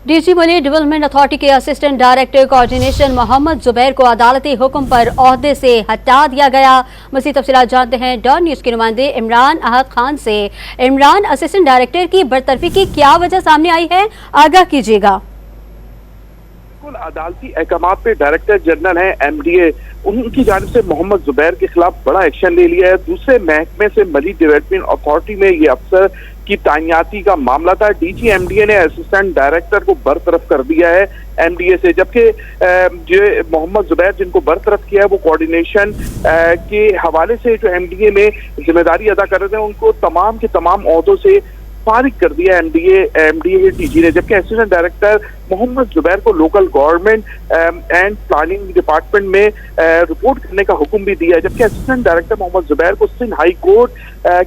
D G मनी development authority के assistant director coordination Mohammad Zubair को अदालती हुक्म पर ओहदे से हटा दिया गया। मज़ीद तफसीलात जानते हैं डॉन न्यूज़ के नुमाइंदे इमरान अहद खान से। इमरान, असिस्टेंट डायरेक्टर की बरतरफी की क्या वजह सामने आई है, आगाह कीजिएगा। अदालती अहकामात पे डायरेक्टर जनरल हैं MDA, उनकी जानिब से मोहम्मद जुबैर के खिलाफ बड़ा एक्शन ले लिया है। दूसरे महकमे से मनी डेवलपमेंट अथॉरिटी में ये अफसर की तैनाती का मामला था। DG MDA ने असिस्टेंट डायरेक्टर को बरतरफ कर दिया है MDA से, जबकि जो मोहम्मद जुबैर जिनको बरतरफ किया है वो कोऑर्डिनेशन के हवाले से जो MDA में जिम्मेदारी अदा कर रहे थे उनको तमाम के तमाम ओहदों से फारिग कर दिया MDA DG ने, जबकि असिस्टेंट डायरेक्टर मोहम्मद जुबैर को local government and planning department में रिपोर्ट करने का हुक्म भी दिया है। जबकि असिस्टेंट डायरेक्टर मोहम्मद जुबैर को सिंध हाई कोर्ट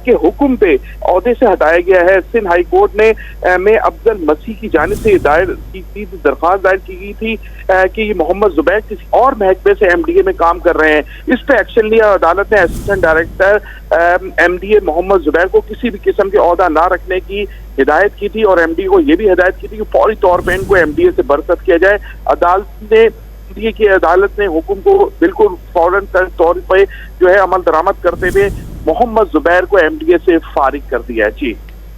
के हुक्म पे ओहदे से हटाया गया है। सिंध हाई कोर्ट ने में अफजल मसीह की जानिब से दरख्वास्त दायर की गई थी कि मोहम्मद जुबैर किसी और महकमे से MDA में काम कर रहे हैं। इस पर एक्शन लिया। अदालत ने assistant director MDA Mohammed Zubair को किसी भी किस्म के ओहदा ना रखने की हिदायत की थी और MDA को यह भी हिदायत की थी कि फौरी तौर पर इनको MDA से बरतरफ किया जाए। अदालत ने हुक्म को बिल्कुल फौरन तौर पर जो है अमल दरामद करते हुए मोहम्मद जुबैर को MDA से फारिग कर दिया है। जी,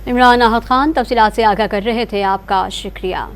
इमरान अहद खान तफसीलात से आगाह कर रहे थे, आपका शुक्रिया।